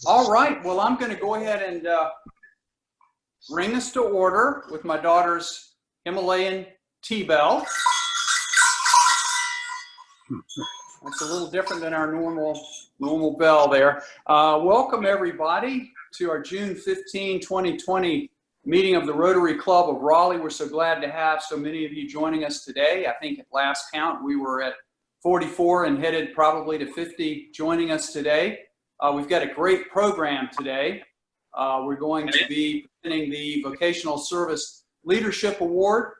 All right, well, I'm going to go ahead and bring us to order with my daughter's Himalayan tea bell. That's a little different than our normal bell there. Welcome, everybody, to our June 15, 2020 meeting of the Rotary Club of Raleigh. We're so glad to have so many of you joining us today. I think at last count, we were at 44 and headed probably to 50 joining us today. We've got a great program today. We're going to be presenting the Vocational Service Leadership Award,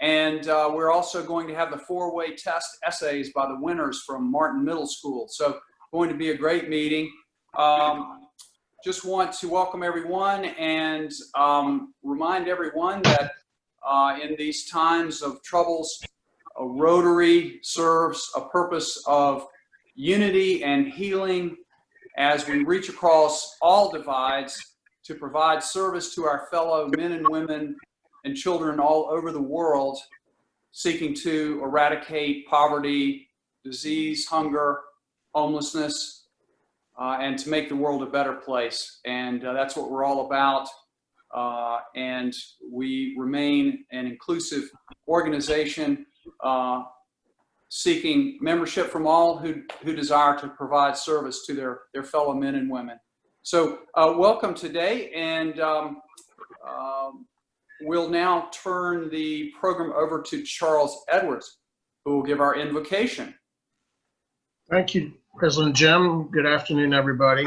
and we're also going to have the four-way test essays by the winners from Martin Middle School. So going to be a great meeting. Just want to welcome everyone and remind everyone that in these times of troubles, Rotary serves a purpose of unity and healing as we reach across all divides to provide service to our fellow men and women and children all over the world, seeking to eradicate poverty, disease, hunger, homelessness, and to make the world a better place. And that's what we're all about. And we remain an inclusive organization seeking membership from all who desire to provide service to their fellow men and women. So welcome today, and we'll now turn the program over to Charles Edwards, who will give our invocation. Thank you, President Jim. Good afternoon, everybody.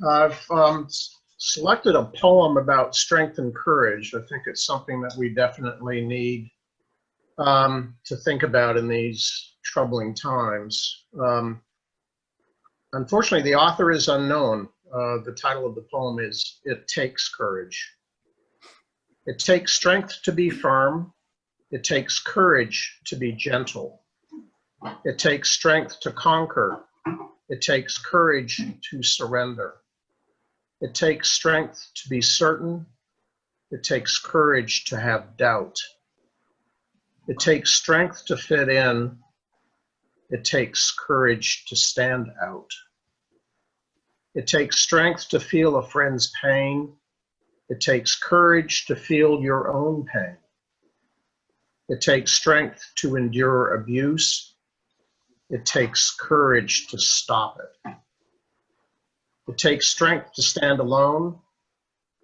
I've selected a poem about strength and courage. I think it's something that we definitely need to think about in these troubling times. Unfortunately, the author is unknown. The title of the poem is "It Takes Courage." It takes strength to be firm. It takes courage to be gentle. It takes strength to conquer. It takes courage to surrender. It takes strength to be certain. It takes courage to have doubt. It takes strength to fit in. It takes courage to stand out. It takes strength to feel a friend's pain. It takes courage to feel your own pain. It takes strength to endure abuse. It takes courage to stop it. It takes strength to stand alone.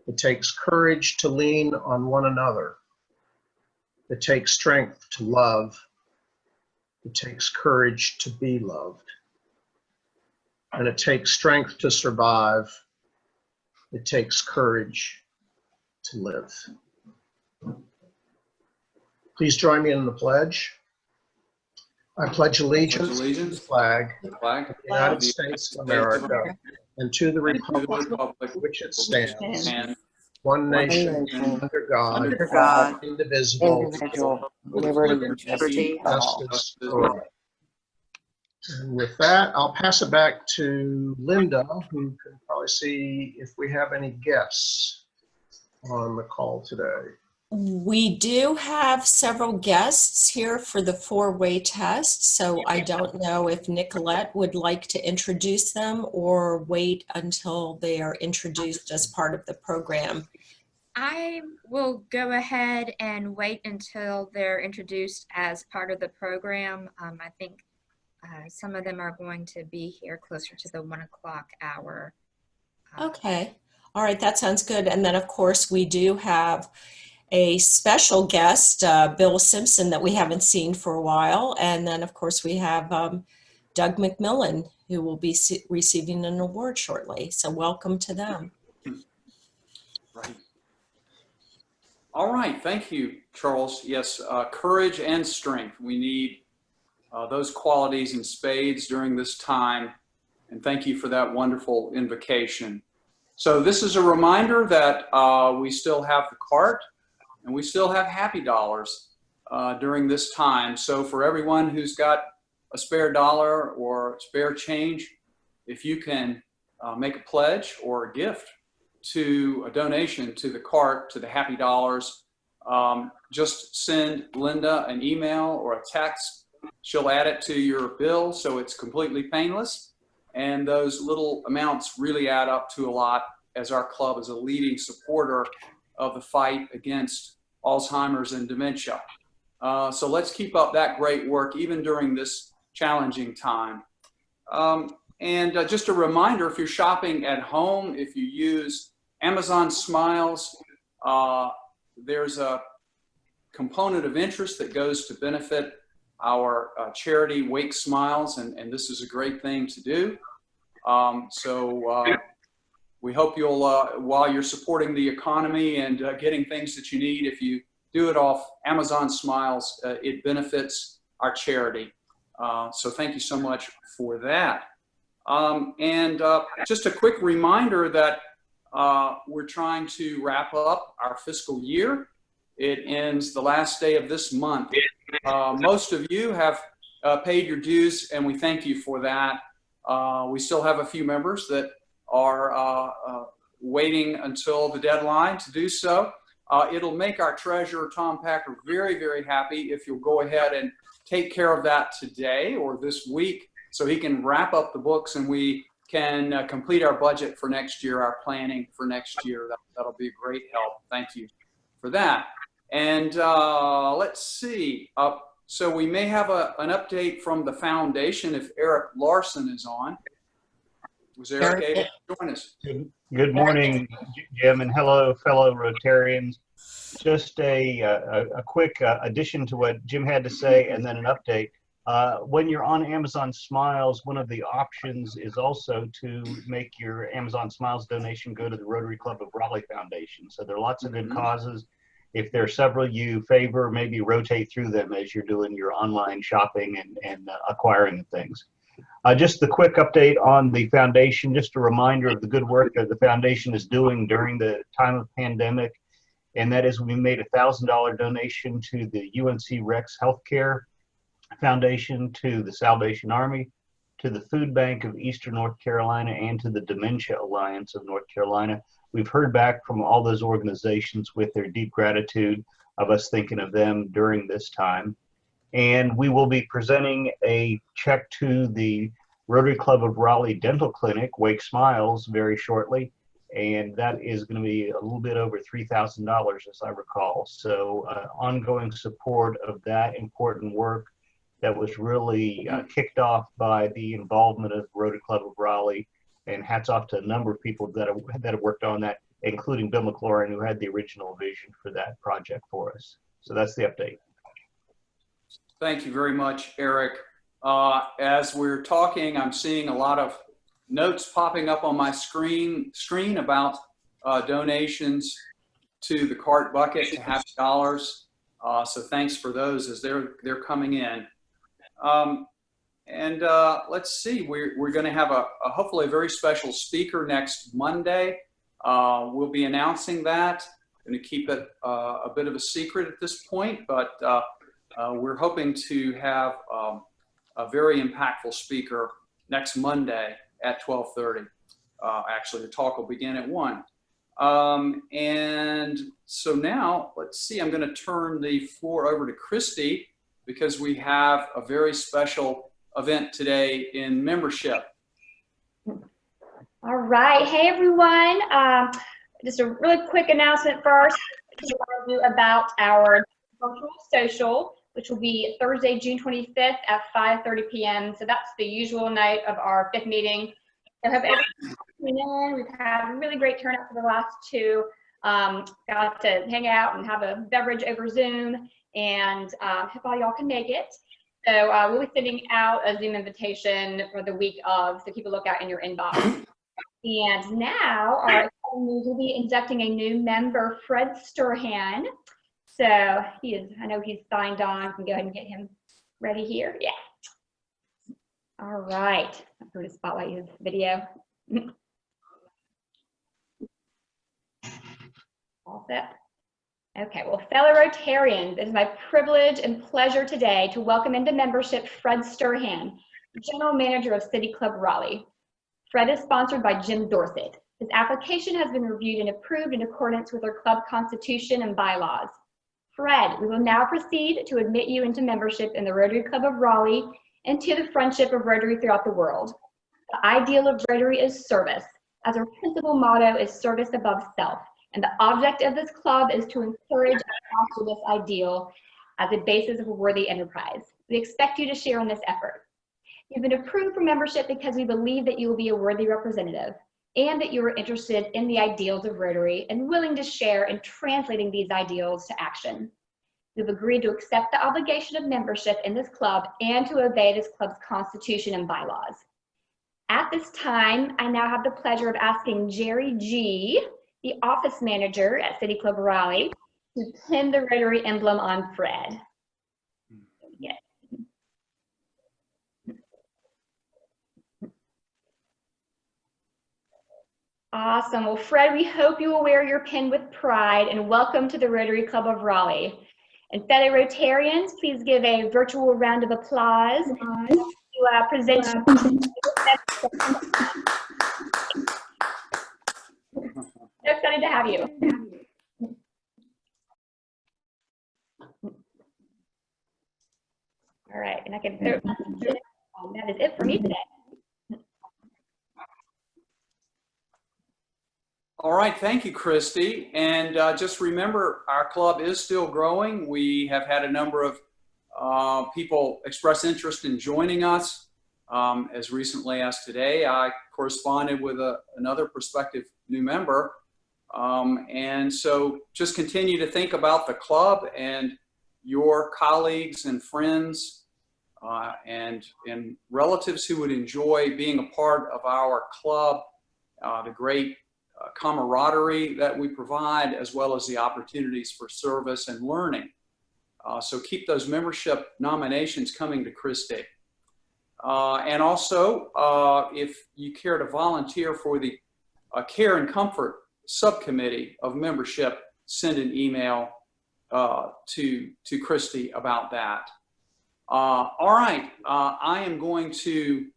It takes courage to lean on one another. It takes strength to love. It takes courage to be loved. And it takes strength to survive. It takes courage to live. Please join me in the pledge. I pledge allegiance to the flag of the United States of America and to the republic which it stands, one nation under God, indivisible, liberty and justice for all. And with that, I'll pass it back to Linda, who can probably see if we have any guests on the call today. We do have several guests here for the four-way test, so I don't know if Nicolette would like to introduce them or wait until they are introduced as part of the program. I will go ahead and wait until they're introduced as part of the program. I think some of them are going to be here closer to the 1 o'clock hour. Okay. All right. That sounds good. And then, of course, we do have a special guest, Bill Simpson, that we haven't seen for a while. And then, of course, we have Doug McMillan, who will be receiving an award shortly. So welcome to them. Right. All right. Thank you, Charles. Yes, courage and strength. We need those qualities in spades during this time. And thank you for that wonderful invocation. So this is a reminder that we still have the cart and we still have happy dollars during this time. So for everyone who's got a spare dollar or spare change, if you can make a pledge or a gift to a donation to the cart, to the happy dollars, just send Linda an email or a text. She'll add it to your bill so it's completely painless. and those little amounts really add up to a lot, as our club is a leading supporter of the fight against Alzheimer's and dementia. So let's keep up that great work even during this challenging time. Just a reminder, if you're shopping at home, if you use Amazon Smiles, there's a component of interest that goes to benefit our charity Wake Smiles, and this is a great thing to do. We hope you'll, while you're supporting the economy and getting things that you need, if you do it off Amazon Smiles, it benefits our charity. So thank you so much for that. Just a quick reminder that we're trying to wrap up our fiscal year. It ends the last day of this month. Most of you have paid your dues, and we thank you for that. We still have a few members that are waiting until the deadline to do so. It'll make our treasurer, Tom Packer, very, very happy if you'll go ahead and take care of that today or this week, so he can wrap up the books and we can complete our budget for next year, our planning for next year. That'll be a great help. Thank you for that. And let's see. So we may have an update from the foundation if Eric Larson is on. Was Eric able to join us? Good morning, Jim, and hello, fellow Rotarians. Just a quick addition to what Jim had to say, and then an update. When you're on Amazon Smiles, one of the options is also to make your Amazon Smiles donation go to the Rotary Club of Raleigh Foundation. So there are lots of good causes. If there are several you favor, maybe rotate through them as you're doing your online shopping and acquiring things. Just the quick update on the foundation, just a reminder of the good work that the foundation is doing during the time of pandemic. And that is, we made a $1,000 donation to the UNC Rex Healthcare Foundation, to the Salvation Army, to the Food Bank of Eastern North Carolina, and to the Dementia Alliance of North Carolina. We've heard back from all those organizations with their deep gratitude of us thinking of them during this time. And we will be presenting a check to the Rotary Club of Raleigh Dental Clinic, Wake Smiles, very shortly. And that is going to be a little bit over $3,000, as I recall. So ongoing support of that important work that was really kicked off by the involvement of Rotary Club of Raleigh. And hats off to a number of people that have worked on that, including Bill McLaurin, who had the original vision for that project for us. So that's the update. Thank you very much, Eric. As we're talking, I'm seeing a lot of notes popping up on my screen about donations to the Cart Bucket to Happy Dollars. So thanks for those as they're coming in. Let's see, we're going to have hopefully a very special speaker next Monday. We'll be announcing that. I'm going to keep it a bit of a secret at this point, but we're hoping to have a very impactful speaker next Monday at 12:30. Actually, the talk will begin at 1. And so now, let's see, I'm going to turn the floor over to Christy because we have a very special event today in membership. All right. Hey, everyone. Just a really quick announcement first to remind you about our virtual social, which will be Thursday, June 25th at 5:30 p.m. So that's the usual night of our 5th meeting. I hope everyone's tuning in. We've had a really great turnout for the last 2. Got to hang out and have a beverage over Zoom, and hope all y'all can make it. So we'll be sending out a Zoom invitation for the week of, so keep a lookout in your inbox. And now our we'll be inducting a new member, Fred Sturhan. So I know he's signed on. We can go ahead and get him ready here. Yeah. All right. I'm going to spotlight his video. All set. Okay, well, fellow Rotarians, it is my privilege and pleasure today to welcome into membership Fred Sturhan, General Manager of City Club Raleigh. Fred is sponsored by Jim Dorset. His application has been reviewed and approved in accordance with our club constitution and bylaws. Fred, we will now proceed to admit you into membership in the Rotary Club of Raleigh and to the friendship of Rotary throughout the world. The ideal of Rotary is service, as our principal motto is service above self. And the object of this club is to encourage and foster this ideal as a basis of a worthy enterprise. We expect you to share in this effort. You've been approved for membership because we believe that you will be a worthy representative and that you are interested in the ideals of Rotary and willing to share in translating these ideals to action. You've agreed to accept the obligation of membership in this club and to obey this club's constitution and bylaws. At this time, I now have the pleasure of asking Jerry G., the office manager at City Club Raleigh, to pin the Rotary emblem on Fred. Yeah. Awesome. Well, Fred, we hope you will wear your pin with pride, and welcome to the Rotary Club of Raleigh. And fellow Rotarians, please give a virtual round of applause to present you. So excited to have you. All right, and I can that is it for me today. All right, thank you, Christy. And just remember, our club is still growing. We have had a number of people express interest in joining us. As recently as today, I corresponded with another prospective new member. And so just continue to think about the club and your colleagues and friends and relatives who would enjoy being a part of our club, the great camaraderie that we provide, as well as the opportunities for service and learning. So keep those membership nominations coming to Christy. And also, if you care to volunteer for the Care and Comfort Subcommittee of Membership, send an email to Christy about that. All right, I am going to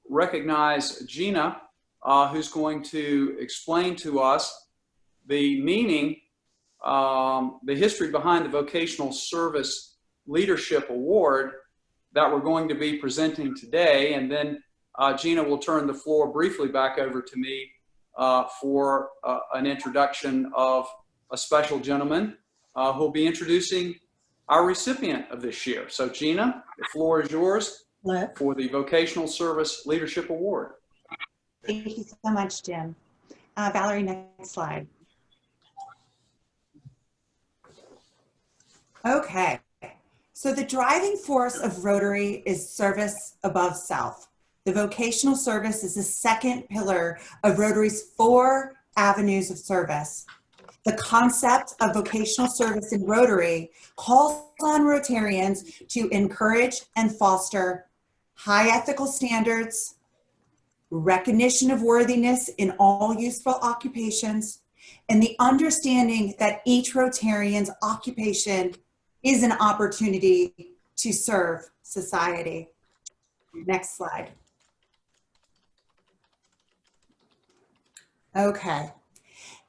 recognize Gina, who's going to explain to us the meaning, the history behind the Vocational Service Leadership Award that we're going to be presenting today. And then Gina will turn the floor briefly back over to me for an introduction of a special gentleman who'll be introducing our recipient of this year. So Gina, the floor is yours for the Vocational Service Leadership Award. Thank you so much, Jim. Valerie, next slide. Okay, so the driving force of Rotary is service above self. The vocational service is the second pillar of Rotary's 4 avenues of service. The concept of vocational service in Rotary calls on Rotarians to encourage and foster high ethical standards, recognition of worthiness in all useful occupations, and the understanding that each Rotarian's occupation is an opportunity to serve society. Next slide. Okay.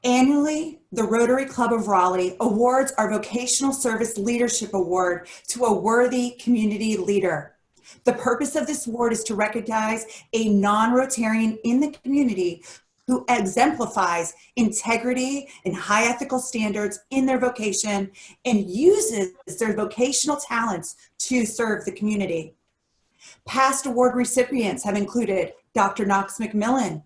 Annually, the Rotary Club of Raleigh awards our Vocational Service Leadership Award to a worthy community leader. The purpose of this award is to recognize a non-Rotarian in the community who exemplifies integrity and high ethical standards in their vocation and uses their vocational talents to serve the community. Past award recipients have included Dr. Knox McMillan,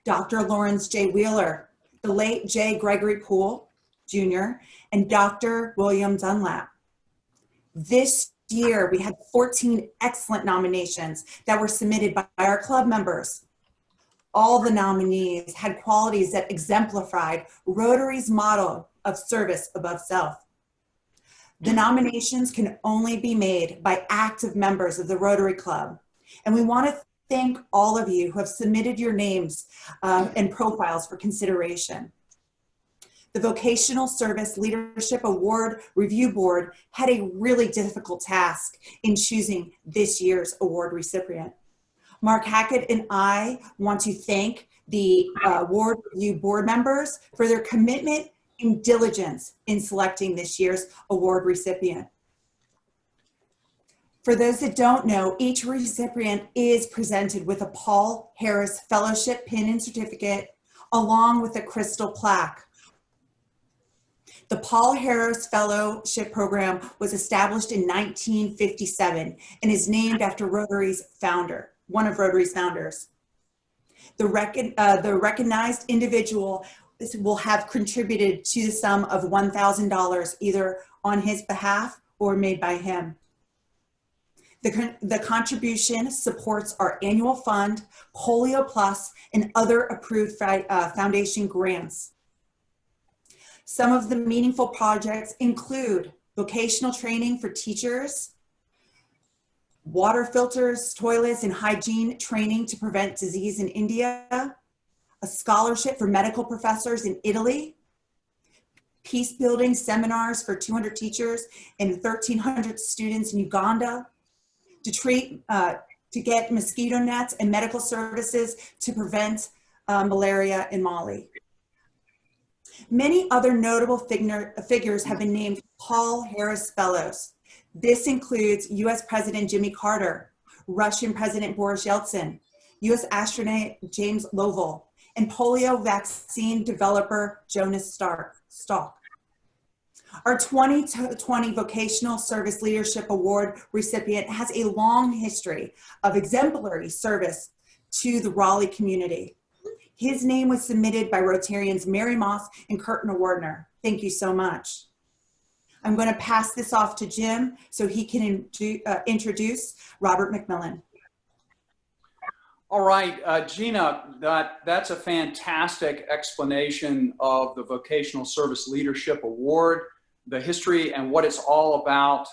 Dr. Lawrence J. Wheeler, the late J. Gregory Poole, Jr., and Dr. William Dunlap. This year, we had 14 excellent nominations that were submitted by our club members. All the nominees had qualities that exemplified Rotary's motto of service above self. The nominations can only be made by active members of the Rotary Club, and we want to thank all of you who have submitted your names and profiles for consideration. The Vocational Service Leadership Award Review Board had a really difficult task in choosing this year's award recipient. Mark Hackett and I want to thank the Award Review Board members for their commitment and diligence in selecting this year's award recipient. For those that don't know, each recipient is presented with a Paul Harris Fellowship pin and certificate, along with a crystal plaque. The Paul Harris Fellowship Program was established in 1957 and is named after Rotary's founder, one of Rotary's founders. The recognized individual will have contributed to the sum of $1,000 either on his behalf or made by him. The contribution supports our annual fund, Polio Plus, and other approved foundation grants. Some of the meaningful projects include vocational training for teachers, water filters, toilets, and hygiene training to prevent disease in India, a scholarship for medical professors in Italy, peace building seminars for 200 teachers and 1,300 students in Uganda, to get mosquito nets and medical services to prevent malaria in Mali. Many other notable figures have been named Paul Harris Fellows. This includes US President Jimmy Carter, Russian President Boris Yeltsin, US astronaut James Lovell, and polio vaccine developer Jonas Salk. Our 2020 Vocational Service Leadership Award recipient has a long history of exemplary service to the Raleigh community. His name was submitted by Rotarians Mary Moss and Curtin Wardner. Thank you so much. I'm going to pass this off to Jim so he can introduce Robert McMillan. All right, Gina, that's a fantastic explanation of the Vocational Service Leadership Award, the history and what it's all about.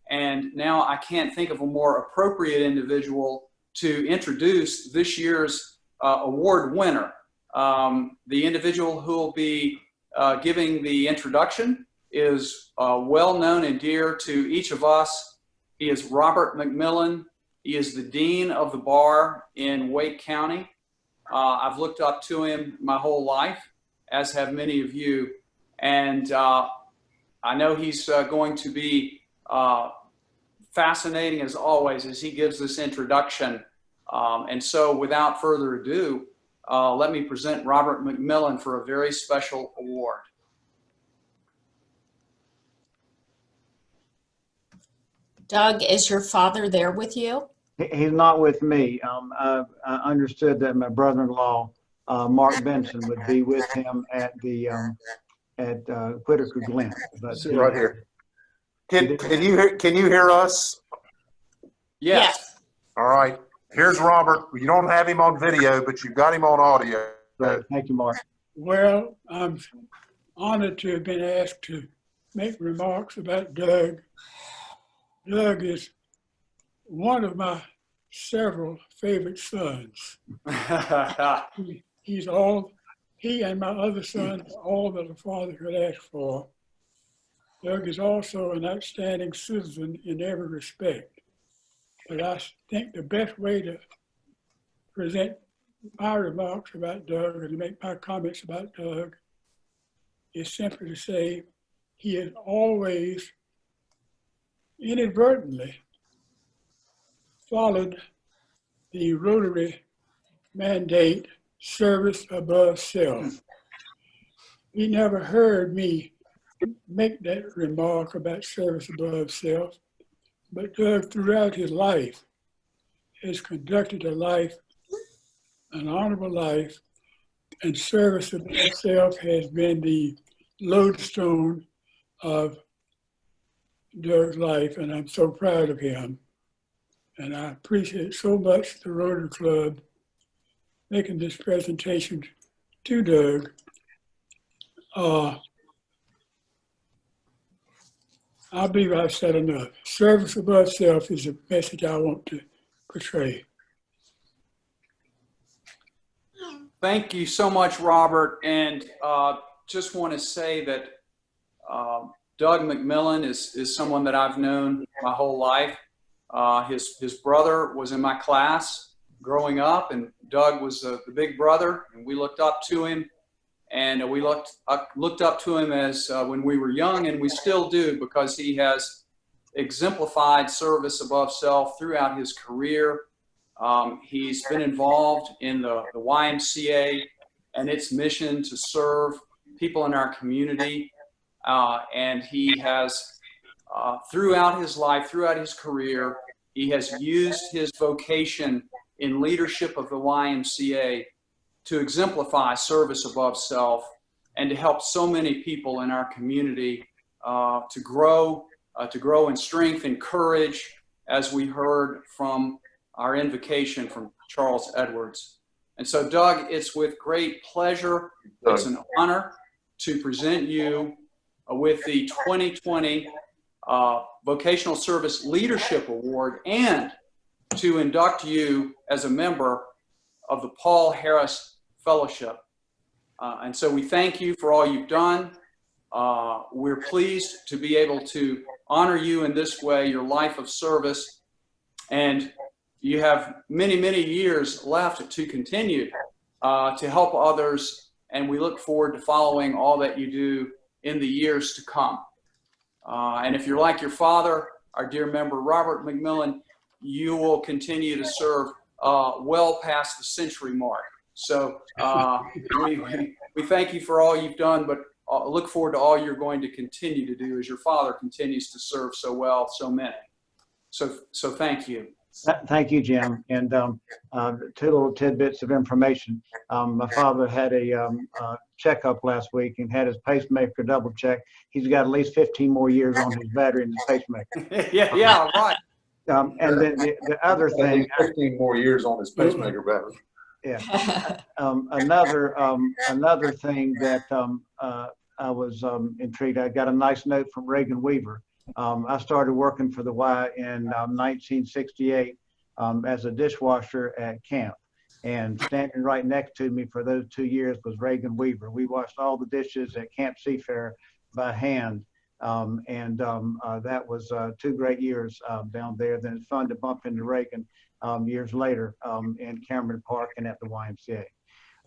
And now I can't think of a more appropriate individual to introduce this year's award winner. The individual who will be giving the introduction is well known and dear to each of us. He is Robert McMillan. He is the Dean of the Bar in Wake County. I've looked up to him my whole life, as have many of you. And I know he's going to be fascinating as always as he gives this introduction. And so without further ado, let me present Robert McMillan for a very special award. Doug, is your father there with you? He's not with me. I understood that my brother-in-law, Mark Benson, would be with him at the at Whitaker Glen. But sit right here. Can you hear us? Yes. All right. Here's Robert. You don't have him on video, but you've got him on audio. Great. Thank you, Mark. Well, I'm honored to have been asked to make remarks about Doug. Doug is one of my several favorite sons. He and my other son are all that a father could ask for. Doug is also an outstanding citizen in every respect. But I think the best way to present my remarks about Doug or to make my comments about Doug is simply to say he has always inadvertently followed the Rotary mandate, service above self. He never heard me make that remark about service above self, but Doug throughout his life has conducted a life, an honorable life, and service above self has been the lodestone of Doug's life, and I'm so proud of him. And I appreciate so much the Rotary Club making this presentation to Doug. I believe I've said enough. Service above self is the message I want to portray. Thank you so much, Robert. And just want to say that Doug McMillan is someone that I've known my whole life. His brother was in my class growing up, and Doug was the big brother, and we looked up to him. And we looked up to him as when we were young, and we still do, because he has exemplified service above self throughout his career. He's been involved in the YMCA and its mission to serve people in our community. And he has, throughout his life, throughout his career, he has used his vocation in leadership of the YMCA to exemplify service above self and to help so many people in our community to grow in strength and courage, as we heard from our invocation from Charles Edwards. And so, Doug, it's with great pleasure, it's an honor to present you with the 2020 Vocational Service Leadership Award and to induct you as a member of the Paul Harris Fellowship. And so we thank you for all you've done. We're pleased to be able to honor you in this way, your life of service. And you have many, many years left to continue to help others. And we look forward to following all that you do in the years to come. And if you're like your father, our dear member, Robert McMillan, you will continue to serve well past the century mark. So we thank you for all you've done, but look forward to all you're going to continue to do as your father continues to serve so well, so many. So thank you. Thank you, Jim. And two little tidbits of information. My father had a checkup last week and had his pacemaker double checked. He's got at least 15 more years on his battery in his pacemaker. Yeah, right. And then the other thing. 15 more years on his pacemaker battery. Yeah. Another thing that I was intrigued. I got a nice note from Reagan Weaver. I started working for the Y in 1968 as a dishwasher at camp. And standing right next to me for those 2 years was Reagan Weaver. We washed all the dishes at Camp Seafarer by hand. That was 2 great years down there. Then it's fun to bump into Reagan years later in Cameron Park and at the YMCA.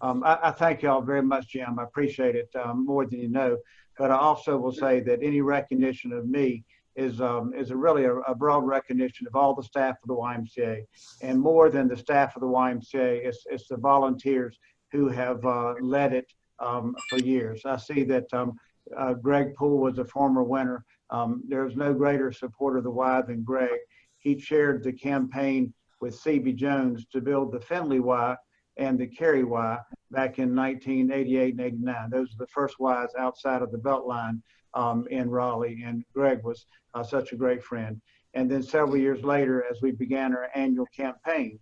I thank y'all very much, Jim. I appreciate it more than you know. But I also will say that any recognition of me is really a broad recognition of all the staff of the YMCA, and more than the staff of the YMCA, it's the volunteers who have led it for years. I see that Greg Poole was a former winner. There's no greater supporter of the Y than Greg. He chaired the campaign with C.B. Jones to build the Findlay Y and the Cary Y back in 1988 and 89. Those are the first Ys outside of the Beltline in Raleigh, and Greg was such a great friend. And then several years later, as we began our annual campaign,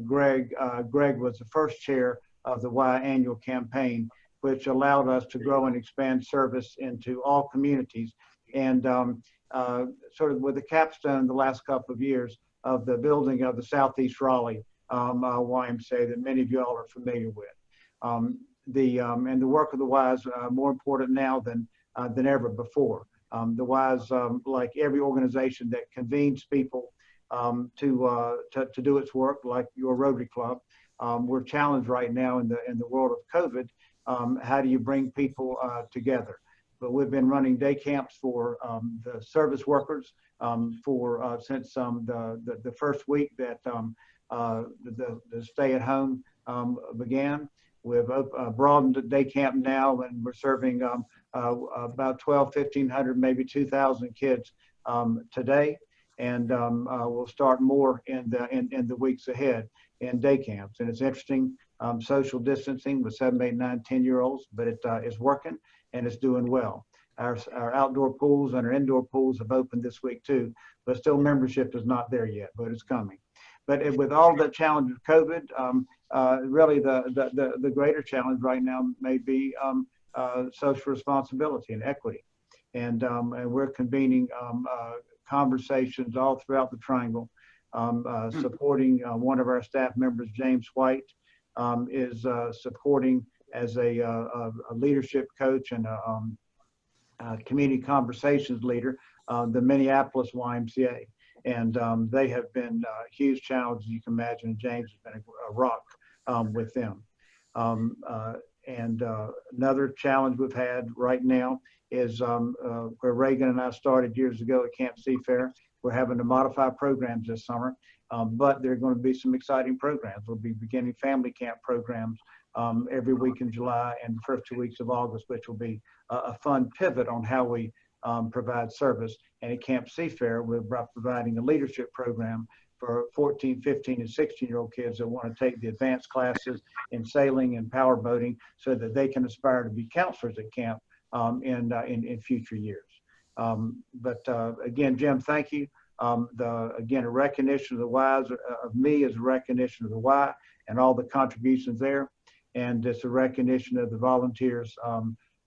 Greg was the first chair of the Y annual campaign, which allowed us to grow and expand service into all communities. And sort of with the capstone the last couple of years of the building of the Southeast Raleigh YMCA that many of you all are familiar with. And the work of the Y is more important now than ever before. The Y is like every organization that convenes people to do its work, like your Rotary Club. We're challenged right now in the world of COVID. How do you bring people together? But we've been running day camps for the service workers since the first week that the stay at home began. We've broadened the day camp now, and we're serving about 1,500, maybe 2,000 kids today. And we'll start more in the weeks ahead in day camps. And it's interesting, social distancing with 7, 8, 9, 10-year-olds, but it is working and it's doing well. Our outdoor pools and our indoor pools have opened this week too, but still membership is not there yet, but it's coming. But with all the challenge of COVID, really the greater challenge right now may be social responsibility and equity. And we're convening conversations all throughout the Triangle, supporting one of our staff members, James White, is supporting as a leadership coach and a community conversations leader, the Minneapolis YMCA. And they have been huge challenges, you can imagine. James has been a rock with them. Another challenge we've had right now is where Reagan and I started years ago at Camp Seafarer. We're having to modify programs this summer, but there are going to be some exciting programs. We'll be beginning family camp programs every week in July and the first 2 weeks of August, which will be a fun pivot on how we provide service. And at Camp Seafarer, we're providing a leadership program for 14, 15, and 16-year-old kids that want to take the advanced classes in sailing and power boating so that they can aspire to be counselors at camp in future years. Again, Jim, thank you. Again, a recognition of the Y's of me is a recognition of the Y and all the contributions there. And it's a recognition of the volunteers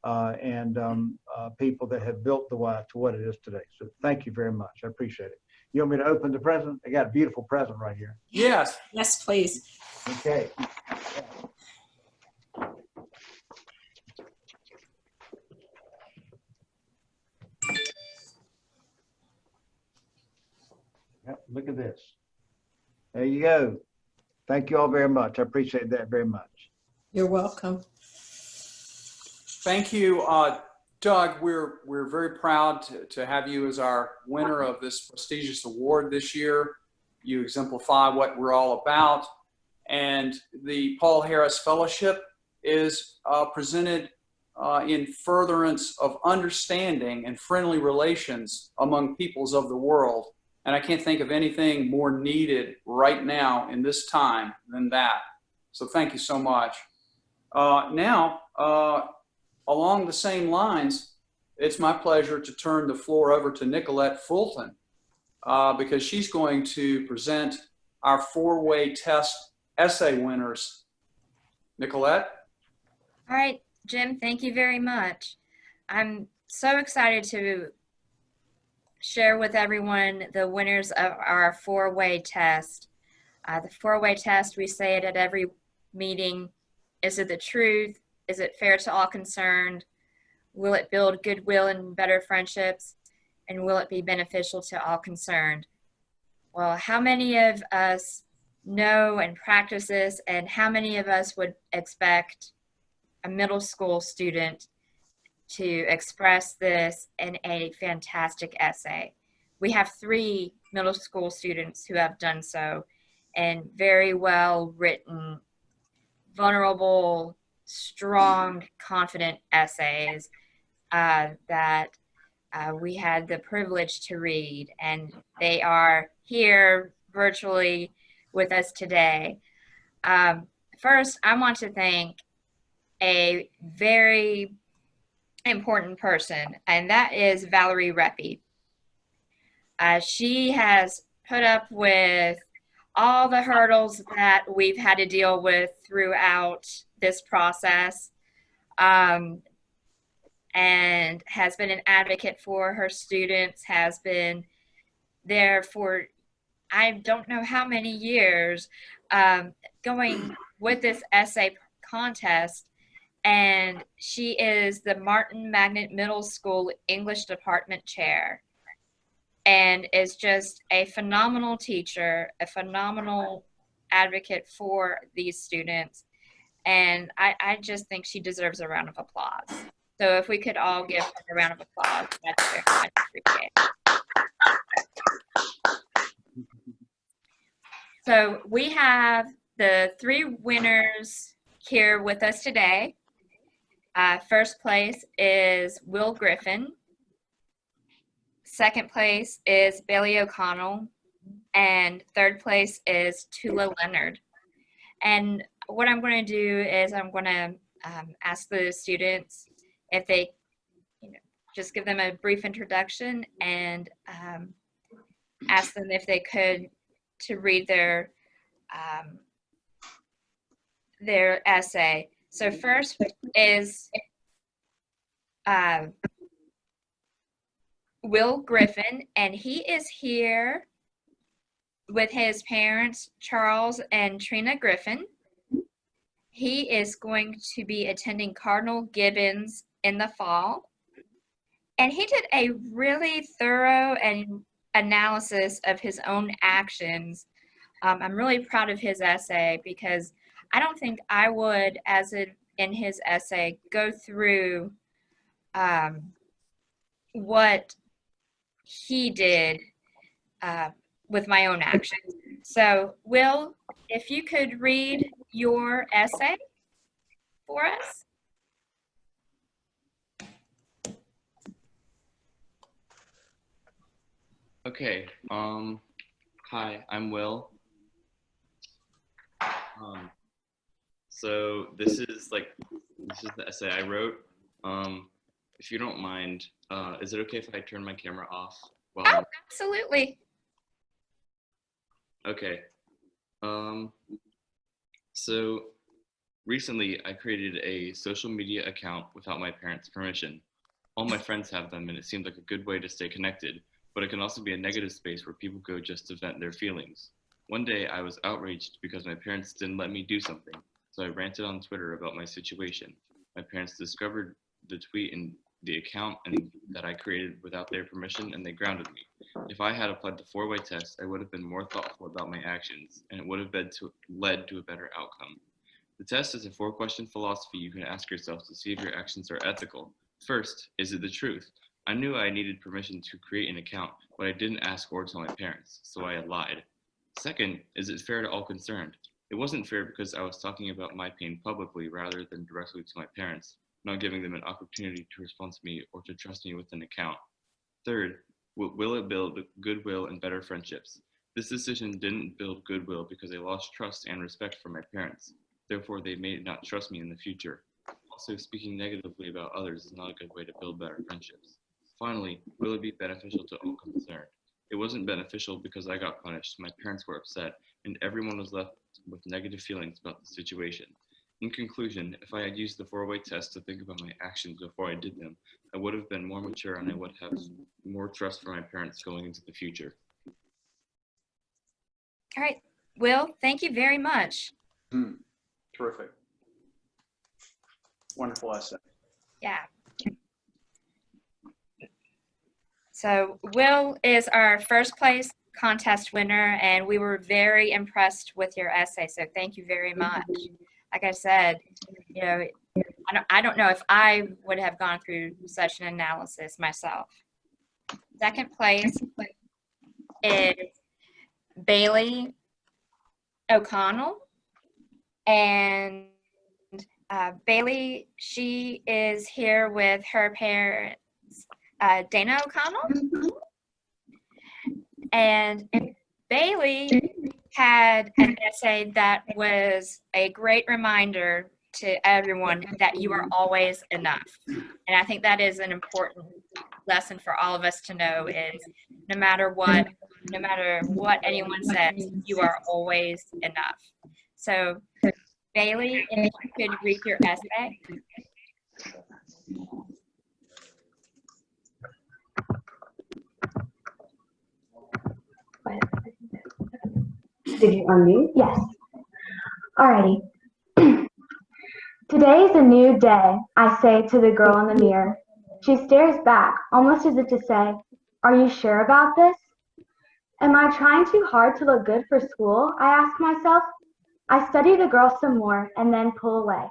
and people that have built the Y to what it is today. So thank you very much. I appreciate it. You want me to open the present? I got a beautiful present right here. Yes. Yes, please. Okay. Yep, look at this. There you go. Thank you all very much. I appreciate that very much. You're welcome. Thank you, Doug. We're very proud to have you as our winner of this prestigious award this year. You exemplify what we're all about. And the Paul Harris Fellowship is presented in furtherance of understanding and friendly relations among peoples of the world. And I can't think of anything more needed right now in this time than that. So thank you so much. Now, along the same lines, it's my pleasure to turn the floor over to Nicolette Fulton because she's going to present our four-way test essay winners. Nicolette? All right, Jim, thank you very much. I'm so excited to share with everyone the winners of our four-way test. The four-way test, we say it at every meeting. Is it the truth? Is it fair to all concerned? Will it build goodwill and better friendships? And will it be beneficial to all concerned? Well, how many of us know and practice this, and how many of us would expect a middle school student to express this in a fantastic essay? We have 3 middle school students who have done so, and very well written, vulnerable, strong, confident essays that we had the privilege to read, and they are here virtually with us today. First, I want to thank a very important person, and that is Valerie Reppy. She has put up with all the hurdles that we've had to deal with throughout this process, and has been an advocate for her students, has been there for I don't know how many years, going with this essay contest. And she is the Martin Magnet Middle School English Department Chair, and is just a phenomenal teacher, a phenomenal advocate for these students. And I just think she deserves a round of applause. So if we could all give her a round of applause, that's very much appreciated. So we have the 3 winners here with us today. First place is Will Griffin. Second place is Bailey O'Connell. And third place is Tula Leonard. And what I'm going to do is I'm going to ask the students if they, just give them a brief introduction and ask them if they could to read their essay. So first is Will Griffin, and he is here with his parents, Charles and Trina Griffin. He is going to be attending Cardinal Gibbons in the fall. And he did a really thorough analysis of his own actions. I'm really proud of his essay because I don't think I would, as a in his essay go through what he did with my own actions. So, Will, if you could read your essay for us. Okay. Hi, I'm Will. So this is the essay I wrote. If you don't mind, is it okay if I turn my camera off? Oh, absolutely. Okay. So recently I created a social media account without my parents' permission. All my friends have them, and it seemed like a good way to stay connected, but it can also be a negative space where people go just to vent their feelings. One day I was outraged because my parents didn't let me do something, so I ranted on Twitter about my situation. My parents discovered the tweet and the account that I created without their permission, and they grounded me. If I had applied the four-way test, I would have been more thoughtful about my actions, and it would have led to a better outcome. The test is a four-question philosophy you can ask yourself to see if your actions are ethical. First, is it the truth? I knew I needed permission to create an account, but I didn't ask or tell my parents, so I lied. Second, is it fair to all concerned? It wasn't fair because I was talking about my pain publicly rather than directly to my parents, not giving them an opportunity to respond to me or to trust me with an account. Third, will it build goodwill and better friendships? This decision didn't build goodwill because I lost trust and respect for my parents. Therefore, they may not trust me in the future. Also, speaking negatively about others is not a good way to build better friendships. Finally, will it be beneficial to all concerned? It wasn't beneficial because I got punished, my parents were upset, and everyone was left with negative feelings about the situation. In conclusion, if I had used the four-way test to think about my actions before I did them, I would have been more mature and I would have more trust for my parents going into the future. All right, Will, thank you very much. Terrific. Wonderful essay. Yeah. So Will is our first place contest winner, and we were very impressed with your essay. So thank you very much. Like I said, you know, I don't know if I would have gone through such an analysis myself. Second place is Bailey O'Connell, and Bailey, she is here with her parents, Dana O'Connell. And Bailey had an essay that was a great reminder to everyone that you are always enough. And I think that is an important lesson for all of us to know is no matter what anyone says, you are always enough. So Bailey, if you could read your essay. Did you unmute? Yes. Alrighty. Today is a new day, I say to the girl in the mirror. She stares back, almost as if to say, "Are you sure about this?" Am I trying too hard to look good for school? I ask myself. I study the girl some more and then pull away.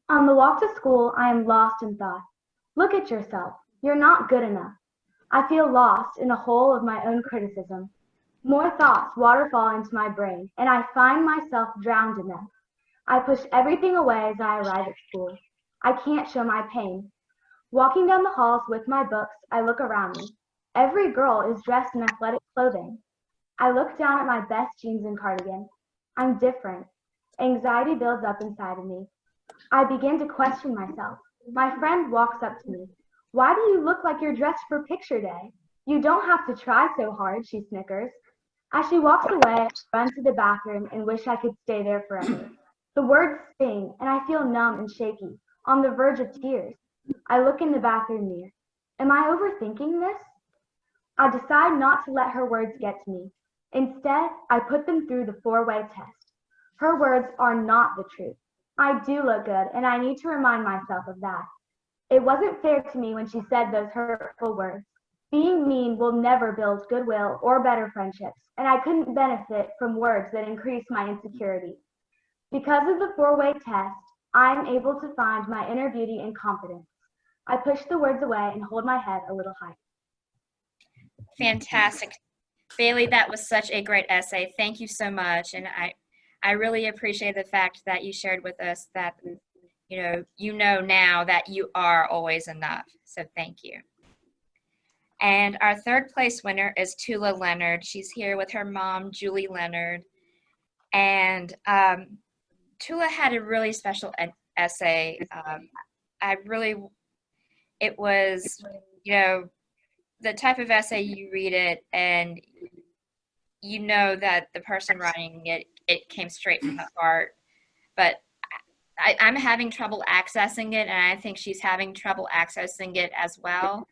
On the walk to school, I am lost in thought. Look at yourself. You're not good enough. I feel lost in a hole of my own criticism. More thoughts waterfall into my brain, and I find myself drowned in them. I push everything away as I arrive at school. I can't show my pain. Walking down the halls with my books, I look around me. Every girl is dressed in athletic clothing. I look down at my best jeans and cardigan. I'm different. Anxiety builds up inside of me. I begin to question myself. My friend walks up to me. "Why do you look like you're dressed for picture day? You don't have to try so hard," she snickers. As she walks away, I run to the bathroom and wish I could stay there forever. The words sting, and I feel numb and shaky, on the verge of tears. I look in the bathroom mirror. Am I overthinking this? I decide not to let her words get to me. Instead, I put them through the four-way test. Her words are not the truth. I do look good, and I need to remind myself of that. It wasn't fair to me when she said those hurtful words. Being mean will never build goodwill or better friendships, and I couldn't benefit from words that increase my insecurity. Because of the four-way test, I'm able to find my inner beauty and confidence. I push the words away and hold my head a little high. Fantastic. Bailey, that was such a great essay. Thank you so much. And I really appreciate the fact that you shared with us that, you know now that you are always enough. So thank you. And our third place winner is Tula Leonard. She's here with her mom, Julie Leonard. And Tula had a really special essay. It was, the type of essay you read it and you know that the person writing it came straight from the heart. But I'm having trouble accessing it, and I think she's having trouble accessing it as well.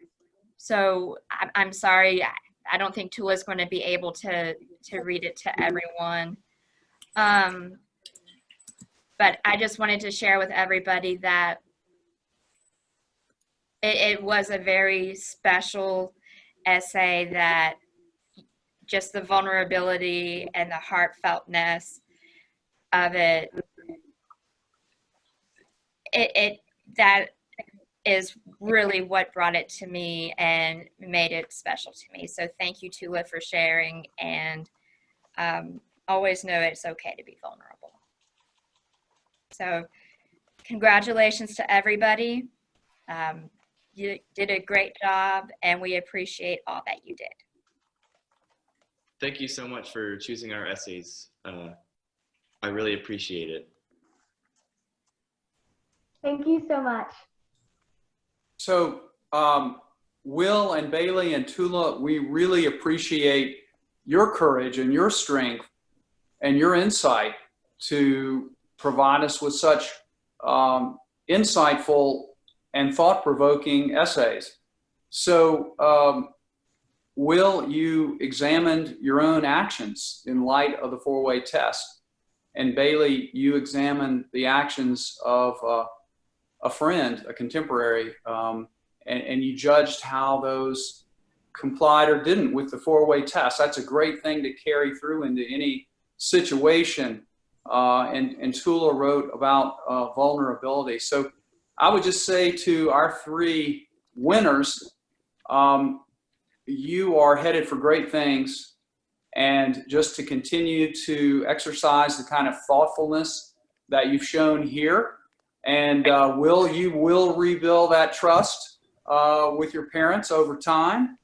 So I'm sorry. I don't think Tula's going to be able to read it to everyone. But I just wanted to share with everybody that it was a very special essay, that just the vulnerability and the heartfeltness of it, that is really what brought it to me and made it special to me. So thank you, Tula, for sharing, and always know it's okay to be vulnerable. So congratulations to everybody. You did a great job, and we appreciate all that you did. Thank you so much for choosing our essays. I really appreciate it. Thank you so much. So Will and Bailey and Tula, we really appreciate your courage and your strength and your insight to provide us with such insightful and thought-provoking essays. So Will, you examined your own actions in light of the four-way test. And Bailey, you examined the actions of a friend, a contemporary, and you judged how those complied or didn't with the four-way test. That's a great thing to carry through into any situation. And Tula wrote about vulnerability. So I would just say to our three winners, you are headed for great things, and just to continue to exercise the kind of thoughtfulness that you've shown here. And you will rebuild that trust with your parents over time.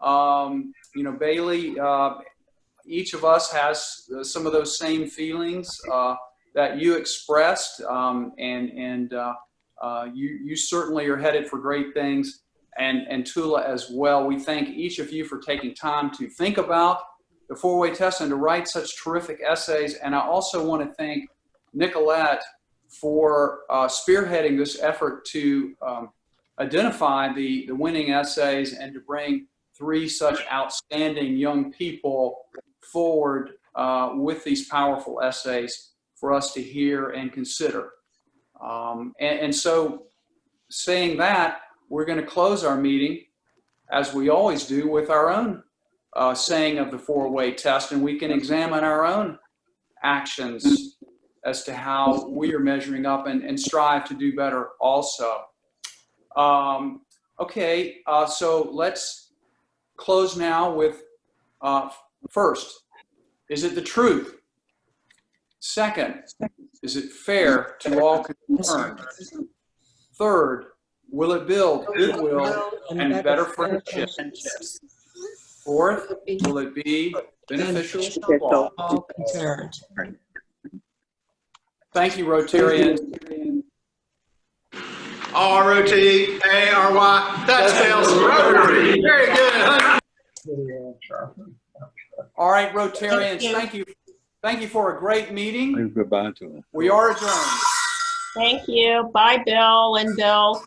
Bailey, each of us has some of those same feelings that you expressed, and you certainly are headed for great things. And Tula as well. We thank each of you for taking time to think about the four-way test and to write such terrific essays. And I also want to thank Nicolette for spearheading this effort to identify the winning essays and to bring three such outstanding young people forward with these powerful essays for us to hear and consider. And so, saying that, we're going to close our meeting, as we always do, with our own saying of the four-way test, and we can examine our own actions as to how we are measuring up and strive to do better also. Okay, so let's close now with first, is it the truth? Second, is it fair to all concerned? Third, will it build goodwill and better friendships? Fourth, will it be beneficial to all concerned? Thank you, Rotarians. R-O-T-A-R-Y. That spells Rotary. Very good. All right, Rotarians, thank you. Thank you for a great meeting. Goodbye to them. We are adjourned. Thank you. Bye, Bill and Bill.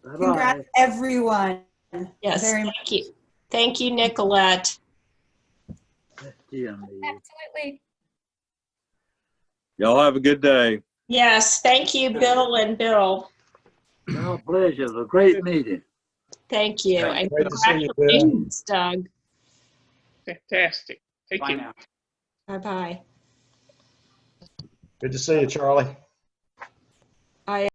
Congrats, everyone. Yes, Very much. thank you. Thank you, Nicolette. Absolutely. Y'all have a good day. Yes, thank you, Bill and Bill. No, pleasure. It was a great meeting. Thank you. And Great to see you, Bill. congratulations, Doug. Fantastic. Thank you. Bye now. Bye-bye. Good to see you, Charlie.